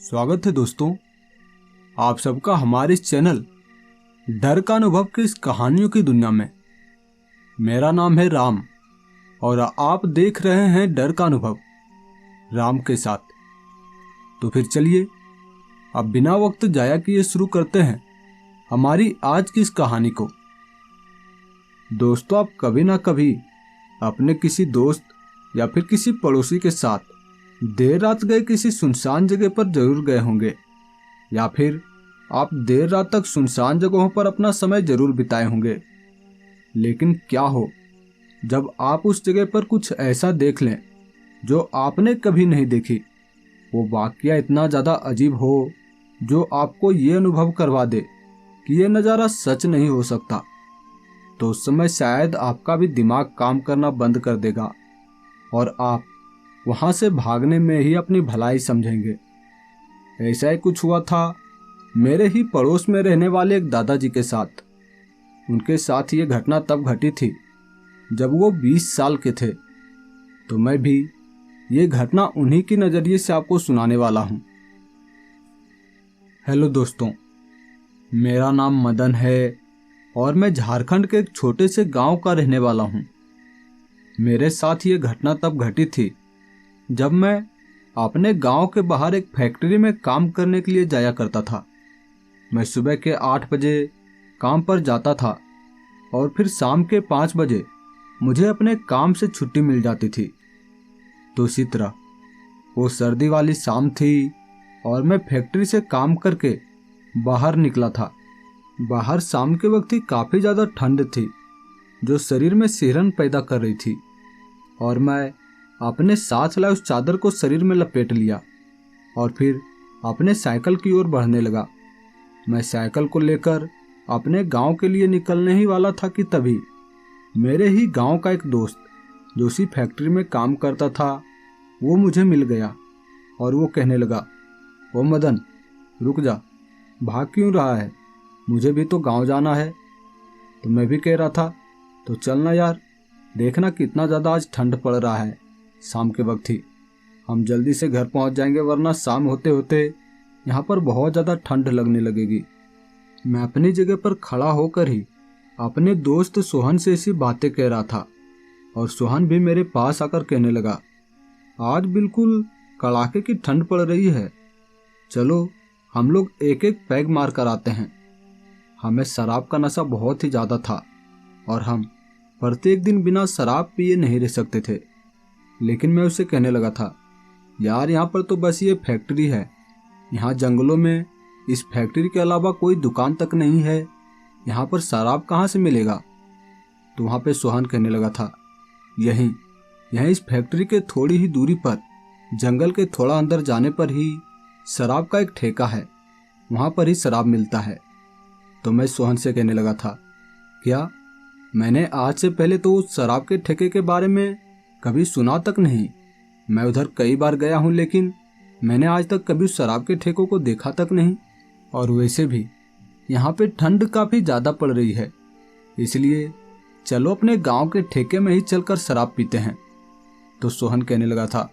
स्वागत है दोस्तों, आप सबका हमारे इस चैनल डर का अनुभव की इस कहानियों की दुनिया में। मेरा नाम है राम और आप देख रहे हैं डर का अनुभव राम के साथ। तो फिर चलिए अब बिना वक्त जाया किए शुरू करते हैं हमारी आज की इस कहानी को। दोस्तों, आप कभी ना कभी अपने किसी दोस्त या फिर किसी पड़ोसी के साथ देर रात गए किसी सुनसान जगह पर जरूर गए होंगे, या फिर आप देर रात तक सुनसान जगहों पर अपना समय जरूर बिताए होंगे। लेकिन क्या हो जब आप उस जगह पर कुछ ऐसा देख लें जो आपने कभी नहीं देखी, वो वाकया इतना ज़्यादा अजीब हो जो आपको ये अनुभव करवा दे कि ये नज़ारा सच नहीं हो सकता। तो उस समय शायद आपका भी दिमाग काम करना बंद कर देगा और आप वहाँ से भागने में ही अपनी भलाई समझेंगे। ऐसा ही कुछ हुआ था मेरे ही पड़ोस में रहने वाले एक दादाजी के साथ। उनके साथ ये घटना तब घटी थी जब वो 20 साल के थे। तो मैं भी ये घटना उन्हीं के नज़रिए से आपको सुनाने वाला हूँ। हेलो दोस्तों, मेरा नाम मदन है और मैं झारखंड के एक छोटे से गांव का रहने वाला हूँ। मेरे साथ ये घटना तब घटी थी जब मैं अपने गांव के बाहर एक फैक्ट्री में काम करने के लिए जाया करता था। मैं सुबह के 8 बजे काम पर जाता था और फिर शाम के 5 बजे मुझे अपने काम से छुट्टी मिल जाती थी। तो इसी तरह वो सर्दी वाली शाम थी और मैं फैक्ट्री से काम करके बाहर निकला था। बाहर शाम के वक्त ही काफ़ी ज़्यादा ठंड थी जो शरीर में सिहरन पैदा कर रही थी, और मैं अपने साथ लाए उस चादर को शरीर में लपेट लिया और फिर अपने साइकिल की ओर बढ़ने लगा। मैं साइकिल को लेकर अपने गांव के लिए निकलने ही वाला था कि तभी मेरे ही गांव का एक दोस्त जो उसी फैक्ट्री में काम करता था वो मुझे मिल गया और वो कहने लगा, ओ मदन, रुक जा, भाग क्यों रहा है? मुझे भी तो गांव जाना है। तो मैं भी कह रहा था, तो चलना यार, देखना कितना ज़्यादा आज ठंड पड़ रहा है। शाम के वक्त ही हम जल्दी से घर पहुंच जाएंगे, वरना शाम होते होते यहाँ पर बहुत ज़्यादा ठंड लगने लगेगी। मैं अपनी जगह पर खड़ा होकर ही अपने दोस्त सोहन से ऐसी बातें कह रहा था और सोहन भी मेरे पास आकर कहने लगा, आज बिल्कुल कड़ाके की ठंड पड़ रही है, चलो हम लोग एक एक पैग मार कर आते हैं। हमें शराब का नशा बहुत ही ज़्यादा था और हम प्रत्येक दिन बिना शराब पिए नहीं रह सकते थे। लेकिन मैं उसे कहने लगा था, यार यहाँ पर तो बस ये फैक्ट्री है, यहाँ जंगलों में इस फैक्ट्री के अलावा कोई दुकान तक नहीं है, यहाँ पर शराब कहाँ से मिलेगा? तो वहाँ पे सोहन कहने लगा था, यहीं इस फैक्ट्री के थोड़ी ही दूरी पर जंगल के थोड़ा अंदर जाने पर ही शराब का एक ठेका है, वहाँ पर ही शराब मिलता है। तो मैं सोहन से कहने लगा था, क्या? मैंने आज से पहले तो उस शराब के ठेके के बारे में कभी सुना तक नहीं। मैं उधर कई बार गया हूँ, लेकिन मैंने आज तक कभी उस शराब के ठेकों को देखा तक नहीं। और वैसे भी यहाँ पे ठंड काफ़ी ज़्यादा पड़ रही है, इसलिए चलो अपने गांव के ठेके में ही चलकर शराब पीते हैं। तो सोहन कहने लगा था,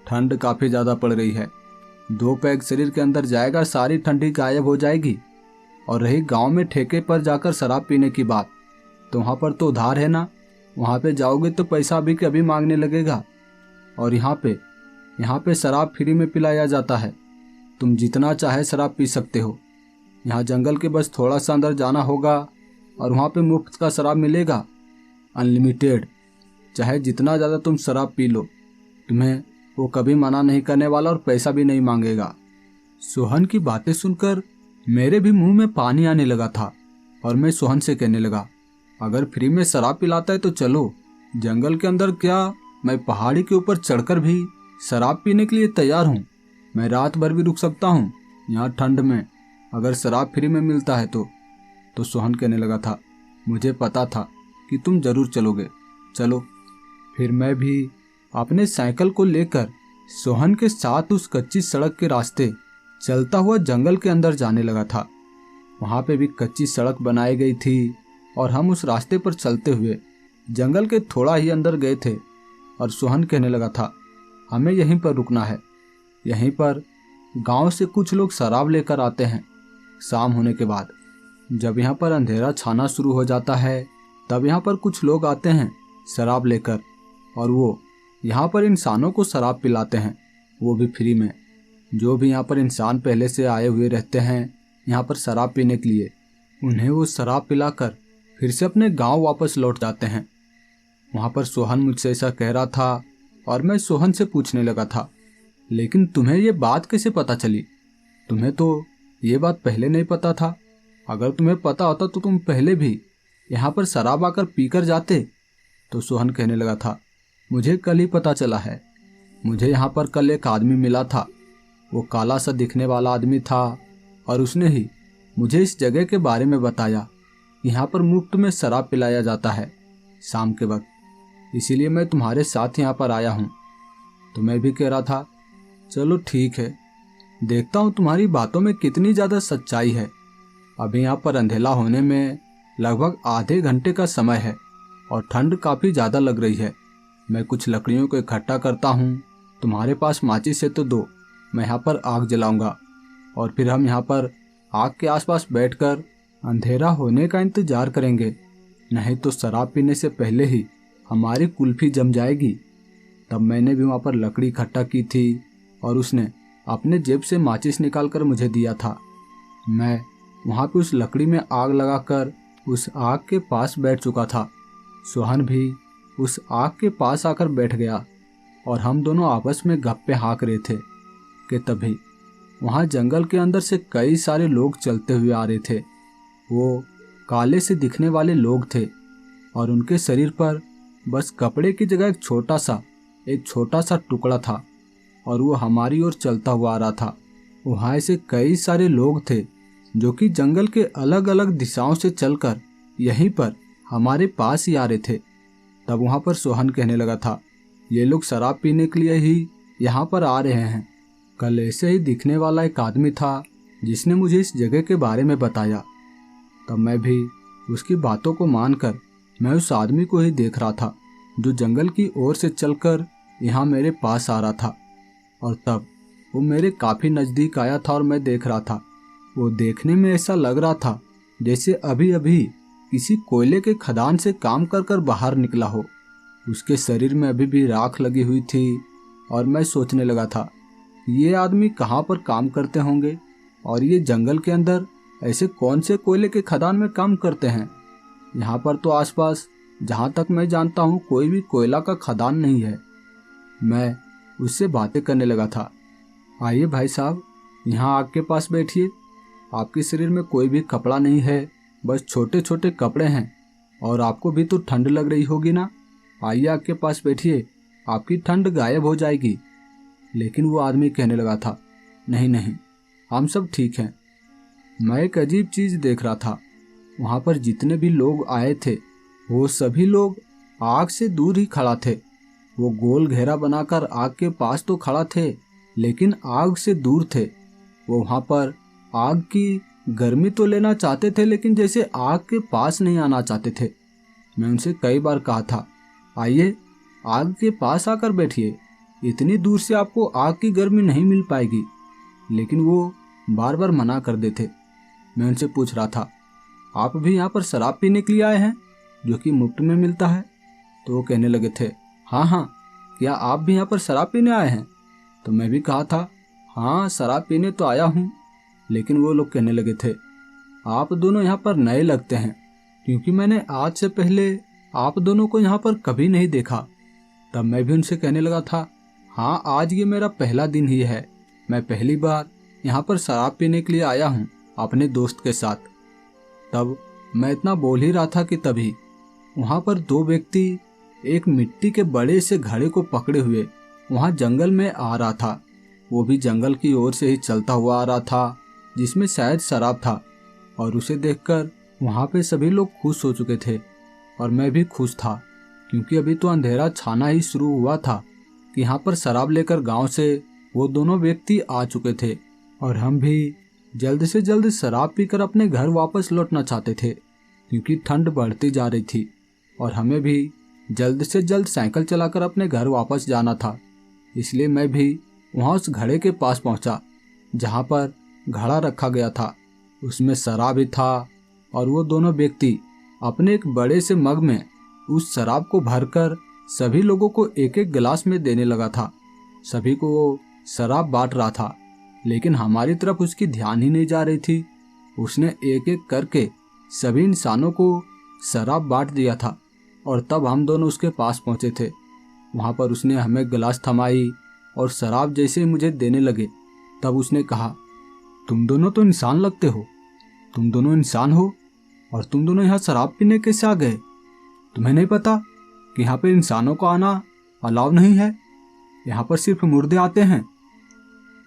ठंड काफ़ी ज़्यादा पड़ रही है, 2 पैग शरीर के अंदर जाएगा, सारी ठंडी गायब हो जाएगी। और रही गांव में ठेके पर जाकर शराब पीने की बात, तो वहाँ पर तो उधार है ना, वहाँ पे जाओगे तो पैसा भी कभी मांगने लगेगा। और यहाँ पे शराब फ्री में पिलाया जाता है, तुम जितना चाहे शराब पी सकते हो। यहाँ जंगल के बस थोड़ा सा अंदर जाना होगा और वहाँ पे मुफ्त का शराब मिलेगा, अनलिमिटेड। चाहे जितना ज़्यादा तुम शराब पी लो, तुम्हें वो कभी मना नहीं करने वाला और पैसा भी नहीं मांगेगा। सोहन की बातें सुनकर मेरे भी मुंह में पानी आने लगा था और मैं सोहन से कहने लगा, अगर फ्री में शराब पिलाता है तो चलो जंगल के अंदर, क्या मैं पहाड़ी के ऊपर चढ़कर भी शराब पीने के लिए तैयार हूँ। मैं रात भर भी रुक सकता हूँ यहाँ ठंड में, अगर शराब फ्री में मिलता है तो सोहन कहने लगा था, मुझे पता था कि तुम ज़रूर चलोगे, चलो। फिर मैं भी अपने साइकिल को लेकर सोहन के साथ उस कच्ची सड़क के रास्ते चलता हुआ जंगल के अंदर जाने लगा था। वहाँ पे भी कच्ची सड़क बनाई गई थी और हम उस रास्ते पर चलते हुए जंगल के थोड़ा ही अंदर गए थे। और सोहन कहने लगा था, हमें यहीं पर रुकना है, यहीं पर गांव से कुछ लोग शराब लेकर आते हैं। शाम होने के बाद जब यहाँ पर अंधेरा छाना शुरू हो जाता है तब यहाँ पर कुछ लोग आते हैं शराब लेकर, और वो यहाँ पर इंसानों को शराब पिलाते हैं, वो भी फ्री में। जो भी यहाँ पर इंसान पहले से आए हुए रहते हैं यहाँ पर शराब पीने के लिए, उन्हें वो शराब पिलाकर फिर से अपने गांव वापस लौट जाते हैं। वहाँ पर सोहन मुझसे ऐसा कह रहा था और मैं सोहन से पूछने लगा था, लेकिन तुम्हें ये बात कैसे पता चली? तुम्हें तो ये बात पहले नहीं पता था। अगर तुम्हें पता होता तो तुम पहले भी यहाँ पर शराब आकर पीकर जाते। तो सोहन कहने लगा था, मुझे कल ही पता चला है। मुझे यहाँ पर कल एक आदमी मिला था, वो काला सा दिखने वाला आदमी था, और उसने ही मुझे इस जगह के बारे में बताया। यहाँ पर मुफ्त में शराब पिलाया जाता है शाम के वक्त, इसीलिए मैं तुम्हारे साथ यहाँ पर आया हूँ। तो मैं भी कह रहा था, चलो ठीक है, देखता हूँ तुम्हारी बातों में कितनी ज़्यादा सच्चाई है। अभी यहाँ पर अंधेरा होने में लगभग आधे घंटे का समय है और ठंड काफ़ी ज़्यादा लग रही है। मैं कुछ लकड़ियों को इकट्ठा करता हूँ, तुम्हारे पास माचिस है तो दो, मैं यहाँ पर आग जलाऊंगा और फिर हम यहाँ पर आग के आसपास बैठकर अंधेरा होने का इंतज़ार करेंगे, नहीं तो शराब पीने से पहले ही हमारी कुल्फी जम जाएगी। तब मैंने भी वहाँ पर लकड़ी इकट्ठा की थी और उसने अपने जेब से माचिस निकाल कर मुझे दिया था। मैं वहाँ पे उस लकड़ी में आग लगाकर उस आग के पास बैठ चुका था। सोहन भी उस आग के पास आकर बैठ गया और हम दोनों आपस में गप्पे हाँक रहे थे कि तभी वहाँ जंगल के अंदर से कई सारे लोग चलते हुए आ रहे थे। वो काले से दिखने वाले लोग थे और उनके शरीर पर बस कपड़े की जगह एक छोटा सा टुकड़ा था और वो हमारी ओर चलता हुआ आ रहा था। वहाँ ऐसे कई सारे लोग थे जो कि जंगल के अलग अलग दिशाओं से चलकर यहीं पर हमारे पास ही आ रहे थे। तब वहाँ पर सोहन कहने लगा था, ये लोग शराब पीने के लिए ही यहाँ पर आ रहे हैं। कल ऐसे ही दिखने वाला एक आदमी था जिसने मुझे इस जगह के बारे में बताया। तब मैं भी उसकी बातों को मानकर मैं उस आदमी को ही देख रहा था जो जंगल की ओर से चलकर यहाँ मेरे पास आ रहा था। और तब वो मेरे काफ़ी नज़दीक आया था और मैं देख रहा था। वो देखने में ऐसा लग रहा था जैसे अभी अभी किसी कोयले के खदान से काम कर कर बाहर निकला हो। उसके शरीर में अभी भी राख लगी हुई थी और मैं सोचने लगा था, ये आदमी कहाँ पर काम करते होंगे और ये जंगल के अंदर ऐसे कौन से कोयले के खदान में काम करते हैं। यहाँ पर तो आसपास जहाँ तक मैं जानता हूँ कोई भी कोयला का खदान नहीं है। मैं उससे बातें करने लगा था, आइए भाई साहब, यहाँ आग के पास बैठिए। आपके शरीर में कोई भी कपड़ा नहीं है, बस छोटे छोटे कपड़े हैं और आपको भी तो ठंड लग रही होगी ना। आइए आग के पास बैठिए, आपकी ठंड गायब हो जाएगी। लेकिन वो आदमी कहने लगा था, नहीं नहीं, हम सब ठीक हैं। मैं एक अजीब चीज़ देख रहा था। वहाँ पर जितने भी लोग आए थे वो सभी लोग आग से दूर ही खड़ा थे। वो गोल घेरा बनाकर आग के पास तो खड़ा थे लेकिन आग से दूर थे। वो वहाँ पर आग की गर्मी तो लेना चाहते थे लेकिन जैसे आग के पास नहीं आना चाहते थे। मैं उनसे कई बार कहा था, आइए आग के पास आकर बैठिए, इतनी दूर से आपको आग की गर्मी नहीं मिल पाएगी, लेकिन वो बार बार मना कर देते। मैं उनसे पूछ रहा था, आप भी यहाँ पर शराब पीने के लिए आए हैं जो कि मुफ्त में मिलता है? तो वो कहने लगे थे, हाँ हाँ, क्या आप भी यहाँ पर शराब पीने आए हैं? तो मैं भी कहा था, हाँ शराब पीने तो आया हूँ। लेकिन वो लोग कहने लगे थे, आप दोनों यहाँ पर नए लगते हैं क्योंकि मैंने आज से पहले आप दोनों को यहाँ पर कभी नहीं देखा। तब मैं भी उनसे कहने लगा था, हाँ आज ये मेरा पहला दिन ही है, मैं पहली बार यहाँ पर शराब पीने के लिए आया हूँ अपने दोस्त के साथ। तब मैं इतना बोल ही रहा था कि तभी वहाँ पर दो व्यक्ति एक मिट्टी के बड़े से घड़े को पकड़े हुए वहाँ जंगल में आ रहा था। वो भी जंगल की ओर से ही चलता हुआ आ रहा था जिसमें शायद शराब था। और उसे देखकर वहाँ पे सभी लोग खुश हो चुके थे और मैं भी खुश था क्योंकि अभी तो अंधेरा छाना ही शुरू हुआ था कि यहाँ पर शराब लेकर गांव से वो दोनों व्यक्ति आ चुके थे और हम भी जल्द से जल्द शराब पीकर अपने घर वापस लौटना चाहते थे क्योंकि ठंड बढ़ती जा रही थी और हमें भी जल्द से जल्द साइकिल चलाकर अपने घर वापस जाना था। इसलिए मैं भी वहाँ उस घड़े के पास पहुँचा जहाँ पर घड़ा रखा गया था उसमें शराब भी था और वो दोनों व्यक्ति अपने एक बड़े से मग में उस शराब को भरकर सभी लोगों को एक एक गिलास में देने लगा था। सभी को वो शराब बांट रहा था, लेकिन हमारी तरफ उसकी ध्यान ही नहीं जा रही थी। उसने एक एक करके सभी इंसानों को शराब बांट दिया था और तब हम दोनों उसके पास पहुंचे थे। वहां पर उसने हमें गिलास थमाई और शराब जैसे ही मुझे देने लगे तब उसने कहा, तुम दोनों तो इंसान लगते हो, तुम दोनों इंसान हो और तुम दोनों यहाँ शराब पीने कैसे आ गए? तुम्हें नहीं पता कि यहाँ पे इंसानों को आना अलाउ नहीं है, यहाँ पर सिर्फ मुर्दे आते हैं।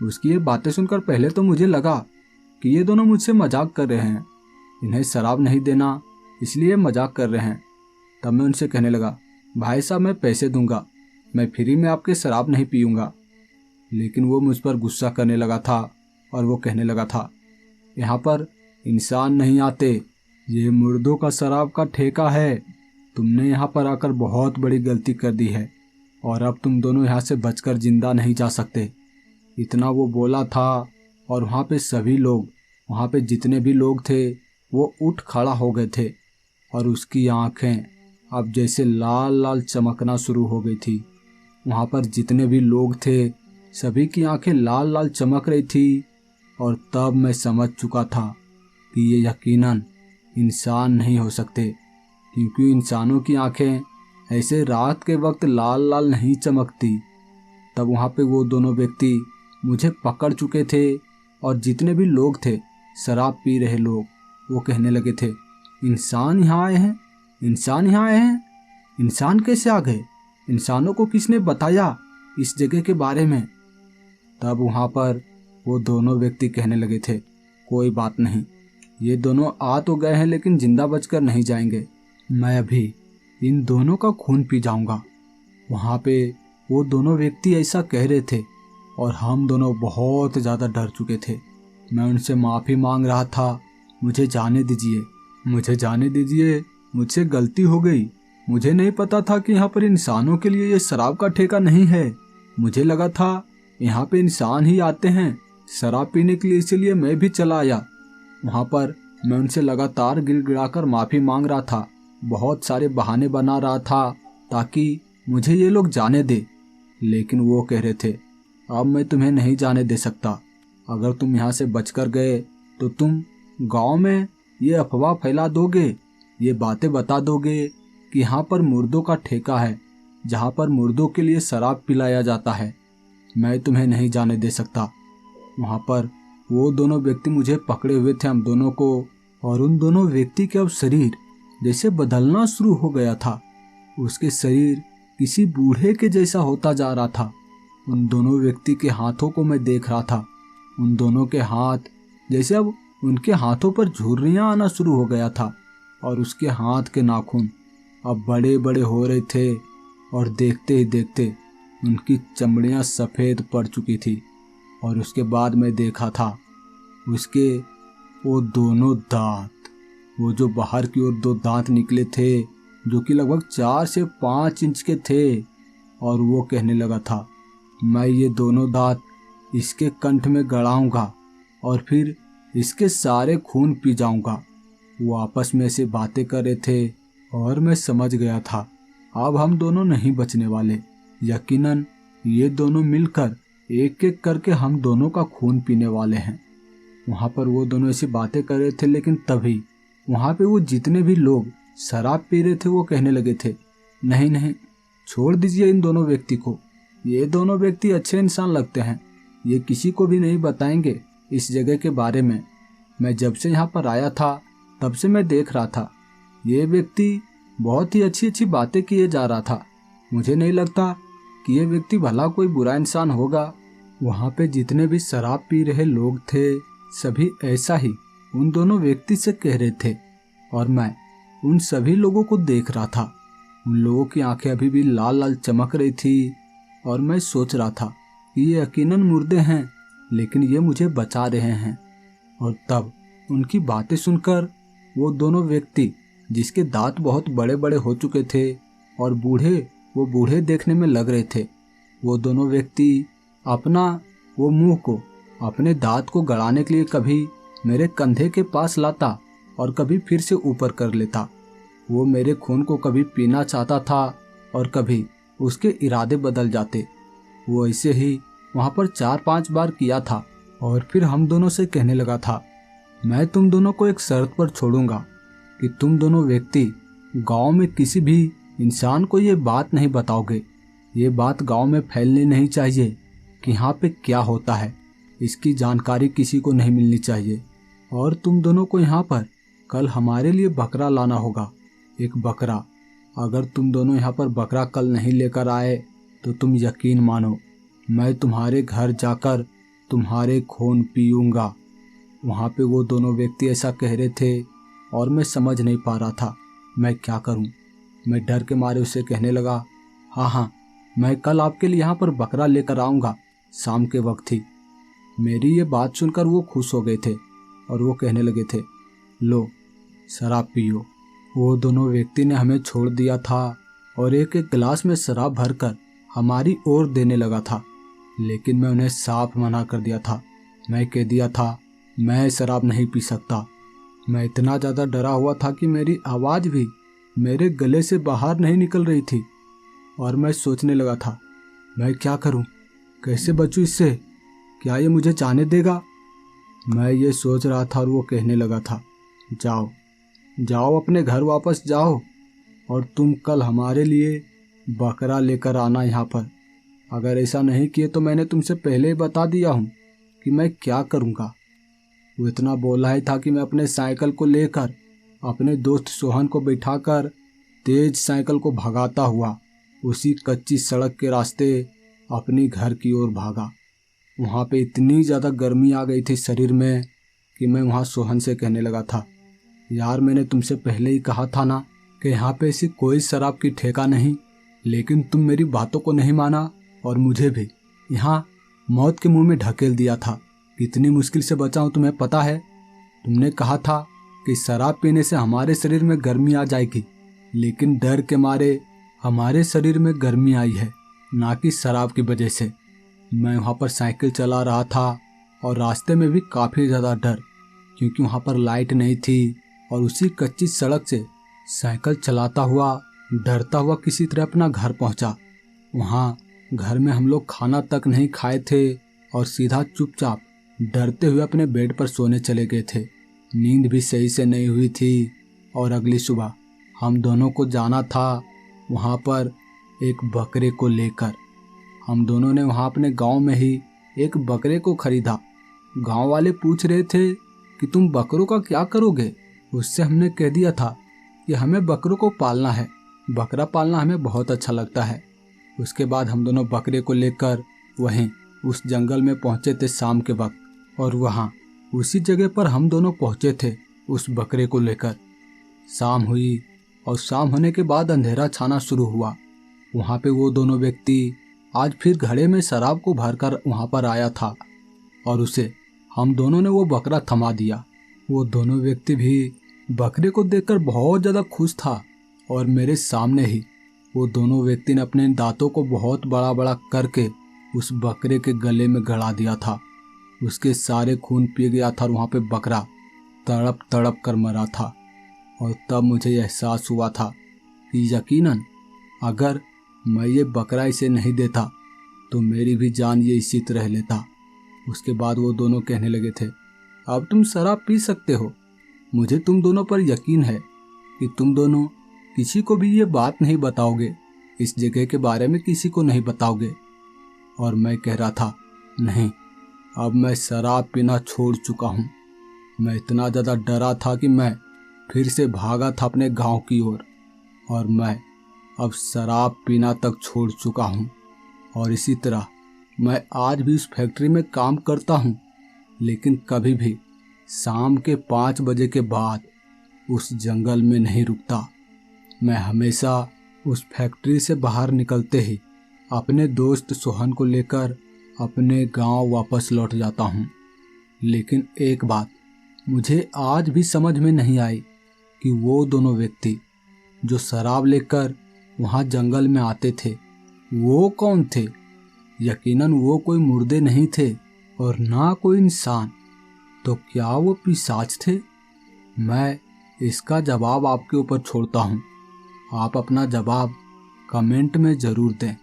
उसकी ये बातें सुनकर पहले तो मुझे लगा कि ये दोनों मुझसे मजाक कर रहे हैं, इन्हें शराब नहीं देना इसलिए मजाक कर रहे हैं। तब मैं उनसे कहने लगा, भाई साहब मैं पैसे दूंगा, मैं फ्री में आपके शराब नहीं पीऊँगा। लेकिन वो मुझ पर गुस्सा करने लगा था और वो कहने लगा था, यहाँ पर इंसान नहीं आते, ये मुर्दों का शराब का ठेका है। तुमने यहाँ पर आकर बहुत बड़ी गलती कर दी है और अब तुम दोनों यहाँ से बचकर जिंदा नहीं जा सकते। इतना वो बोला था और वहाँ पे सभी लोग, वहाँ पे जितने भी लोग थे वो उठ खड़ा हो गए थे और उसकी आंखें अब जैसे लाल लाल चमकना शुरू हो गई थी। वहाँ पर जितने भी लोग थे सभी की आंखें लाल लाल चमक रही थी और तब मैं समझ चुका था कि ये यकीनन इंसान नहीं हो सकते, क्योंकि इंसानों की आंखें ऐसे रात के वक्त लाल लाल नहीं चमकती। तब वहाँ पे वो दोनों व्यक्ति मुझे पकड़ चुके थे और जितने भी लोग थे शराब पी रहे लोग, वो कहने लगे थे, इंसान यहाँ आए हैं, इंसान यहाँ आए हैं, इंसान कैसे आ गए, इंसानों को किसने बताया इस जगह के बारे में? तब वहाँ पर वो दोनों व्यक्ति कहने लगे थे, कोई बात नहीं, ये दोनों आ तो गए हैं लेकिन जिंदा बचकर नहीं जाएंगे, मैं अभी इन दोनों का खून पी जाऊंगा। वहाँ पे वो दोनों व्यक्ति ऐसा कह रहे थे और हम दोनों बहुत ज़्यादा डर चुके थे। मैं उनसे माफ़ी मांग रहा था, मुझे जाने दीजिए, मुझे जाने दीजिए, मुझसे गलती हो गई, मुझे नहीं पता था कि यहाँ पर इंसानों के लिए ये शराब का ठेका नहीं है, मुझे लगा था यहाँ पे इंसान ही आते हैं शराब पीने के लिए, इसीलिए मैं भी चला आया। वहाँ पर मैं उनसे लगातार गिड़गिड़ाकर माफ़ी मांग रहा था, बहुत सारे बहाने बना रहा था ताकि मुझे ये लोग जाने दे, लेकिन वो कह रहे थे, अब मैं तुम्हें नहीं जाने दे सकता, अगर तुम यहाँ से बचकर गए तो तुम गांव में ये अफवाह फैला दोगे, ये बातें बता दोगे कि यहाँ पर मुर्दों का ठेका है जहाँ पर मुर्दों के लिए शराब पिलाया जाता है, मैं तुम्हें नहीं जाने दे सकता। वहाँ पर वो दोनों व्यक्ति मुझे पकड़े हुए थे, हम दोनों को, और उन दोनों व्यक्ति के अब शरीर जैसे बदलना शुरू हो गया था, उसके शरीर किसी बूढ़े के जैसा होता जा रहा था। उन दोनों व्यक्ति के हाथों को मैं देख रहा था, उन दोनों के हाथ जैसे अब उनके हाथों पर झुर्रियाँ आना शुरू हो गया था और उसके हाथ के नाखून अब बड़े बड़े हो रहे थे और देखते ही देखते उनकी चमड़ियाँ सफ़ेद पड़ चुकी थी। और उसके बाद मैं देखा था उसके वो दोनों दांत, वो जो बाहर की ओर दो दांत निकले थे जो कि लगभग 4 से 5 इंच के थे, और वो कहने लगा था, मैं ये दोनों दांत इसके कंठ में गड़ाऊंगा और फिर इसके सारे खून पी जाऊंगा। वो आपस में ऐसे बातें कर रहे थे और मैं समझ गया था अब हम दोनों नहीं बचने वाले, यकीनन ये दोनों मिलकर एक एक करके हम दोनों का खून पीने वाले हैं। वहाँ पर वो दोनों ऐसी बातें कर रहे थे, लेकिन तभी वहाँ पे वो जितने भी लोग शराब पी रहे थे वो कहने लगे थे, नहीं नहीं, छोड़ दीजिए इन दोनों व्यक्ति को, ये दोनों व्यक्ति अच्छे इंसान लगते हैं, ये किसी को भी नहीं बताएंगे इस जगह के बारे में। मैं जब से यहाँ पर आया था तब से मैं देख रहा था ये व्यक्ति बहुत ही अच्छी अच्छी बातें किए जा रहा था, मुझे नहीं लगता कि ये व्यक्ति भला कोई बुरा इंसान होगा। वहाँ पे जितने भी शराब पी रहे लोग थे सभी ऐसा ही उन दोनों व्यक्ति से कह रहे थे और मैं उन सभी लोगों को देख रहा था। उन लोगों की आंखें अभी भी लाल लाल चमक रही थी और मैं सोच रहा था कि ये यकीनन मुर्दे हैं, लेकिन ये मुझे बचा रहे हैं। और तब उनकी बातें सुनकर वो दोनों व्यक्ति जिसके दांत बहुत बड़े बड़े हो चुके थे और वो बूढ़े देखने में लग रहे थे, वो दोनों व्यक्ति अपना वो मुंह को अपने दांत को गड़ाने के लिए कभी मेरे कंधे के पास लाता और कभी फिर से ऊपर कर लेता। वो मेरे खून को कभी पीना चाहता था और कभी उसके इरादे बदल जाते। वो ऐसे ही वहाँ पर 4-5 बार किया था और फिर हम दोनों से कहने लगा था, मैं तुम दोनों को एक शर्त पर छोड़ूंगा कि तुम दोनों व्यक्ति गांव में किसी भी इंसान को ये बात नहीं बताओगे। ये बात गांव में फैलनी नहीं चाहिए कि यहाँ पे क्या होता है। इसकी जानकारी किसी को नहीं मिलनी चाहिए। और तुम दोनों को यहाँ पर कल हमारे लिए बकरा लाना होगा, एक बकरा। अगर तुम दोनों यहाँ पर बकरा कल नहीं लेकर आए तो तुम यकीन मानो, मैं तुम्हारे घर जाकर तुम्हारे खून पीऊँगा। वहाँ पे वो दोनों व्यक्ति ऐसा कह रहे थे और मैं समझ नहीं पा रहा था मैं क्या करूँ। मैं डर के मारे उसे कहने लगा, हाँ, मैं कल आपके लिए यहाँ पर बकरा लेकर आऊँगा, शाम के वक्त ही। मेरी ये बात सुनकर वो खुश हो गए थे और वो कहने लगे थे, लो शराब पियो। वो दोनों व्यक्ति ने हमें छोड़ दिया था और एक एक गिलास में शराब भरकर हमारी ओर देने लगा था, लेकिन मैं उन्हें साफ मना कर दिया था। मैं कह दिया था, मैं शराब नहीं पी सकता। मैं इतना ज़्यादा डरा हुआ था कि मेरी आवाज़ भी मेरे गले से बाहर नहीं निकल रही थी और मैं सोचने लगा था, मैं क्या करूं, कैसे बचूं इससे, क्या ये मुझे जाने देगा। मैं ये सोच रहा था और वो कहने लगा था, जाओ जाओ अपने घर वापस जाओ और तुम कल हमारे लिए बकरा लेकर आना यहाँ पर। अगर ऐसा नहीं किए तो मैंने तुमसे पहले ही बता दिया हूँ कि मैं क्या करूँगा। वो इतना बोला ही था कि मैं अपने साइकिल को लेकर अपने दोस्त सोहन को बिठाकर तेज साइकिल को भगाता हुआ उसी कच्ची सड़क के रास्ते अपनी घर की ओर भागा। वहाँ पे इतनी ज़्यादा गर्मी आ गई थी शरीर में कि मैं वहाँ सोहन से कहने लगा था, यार मैंने तुमसे पहले ही कहा था ना कि यहाँ पे ऐसी कोई शराब की ठेका नहीं, लेकिन तुम मेरी बातों को नहीं माना और मुझे भी यहाँ मौत के मुंह में ढकेल दिया था। कितनी मुश्किल से बचा हूँ तुम्हें पता है। तुमने कहा था कि शराब पीने से हमारे शरीर में गर्मी आ जाएगी, लेकिन डर के मारे हमारे शरीर में गर्मी आई है, ना कि शराब की वजह से। मैं वहाँ पर साइकिल चला रहा था और रास्ते में भी काफ़ी ज़्यादा डर, क्योंकि वहाँ पर लाइट नहीं थी और उसी कच्ची सड़क से साइकिल चलाता हुआ डरता हुआ किसी तरह अपना घर पहुँचा। वहाँ घर में हम लोग खाना तक नहीं खाए थे और सीधा चुपचाप डरते हुए अपने बेड पर सोने चले गए थे। नींद भी सही से नहीं हुई थी और अगली सुबह हम दोनों को जाना था वहाँ पर एक बकरे को लेकर। हम दोनों ने वहाँ अपने गांव में ही एक बकरे को खरीदा। गांव वाले पूछ रहे थे कि तुम बकरों का क्या करोगे। उससे हमने कह दिया था कि हमें बकरों को पालना है, बकरा पालना हमें बहुत अच्छा लगता है। उसके बाद हम दोनों बकरे को लेकर वहीं उस जंगल में पहुँचे थे शाम के वक्त, और वहाँ उसी जगह पर हम दोनों पहुँचे थे उस बकरे को लेकर। शाम हुई और शाम होने के बाद अंधेरा छाना शुरू हुआ। वहाँ पे वो दोनों व्यक्ति आज फिर घड़े में शराब को भरकर वहाँ पर आया था और उसे हम दोनों ने वो बकरा थमा दिया। वो दोनों व्यक्ति भी बकरे को देखकर बहुत ज़्यादा खुश था और मेरे सामने ही वो दोनों व्यक्ति ने अपने दांतों को बहुत बड़ा बड़ा करके उस बकरे के गले में गड़ा दिया था। उसके सारे खून पी गया था और वहाँ पे बकरा तड़प तड़प कर मरा था। और तब मुझे एहसास हुआ था कि यकीनन अगर मैं ये बकरा इसे नहीं देता तो मेरी भी जान ये इसी तरह लेता। उसके बाद वो दोनों कहने लगे थे, अब तुम शराब पी सकते हो। मुझे तुम दोनों पर यकीन है कि तुम दोनों किसी को भी ये बात नहीं बताओगे, इस जगह के बारे में किसी को नहीं बताओगे। और मैं कह रहा था, नहीं, अब मैं शराब पीना छोड़ चुका हूँ। मैं इतना ज़्यादा डरा था कि मैं फिर से भागा था अपने गांव की ओर और मैं अब शराब पीना तक छोड़ चुका हूँ। और इसी तरह मैं आज भी उस फैक्ट्री में काम करता हूँ, लेकिन कभी भी शाम के 5 बजे के बाद उस जंगल में नहीं रुकता। मैं हमेशा उस फैक्ट्री से बाहर निकलते ही अपने दोस्त सोहन को लेकर अपने गांव वापस लौट जाता हूं। लेकिन एक बात मुझे आज भी समझ में नहीं आई कि वो दोनों व्यक्ति जो शराब लेकर वहां जंगल में आते थे वो कौन थे। यकीनन वो कोई मुर्दे नहीं थे और ना कोई इंसान, तो क्या वो पिशाच थे? मैं इसका जवाब आपके ऊपर छोड़ता हूँ। आप अपना जवाब कमेंट में ज़रूर दें।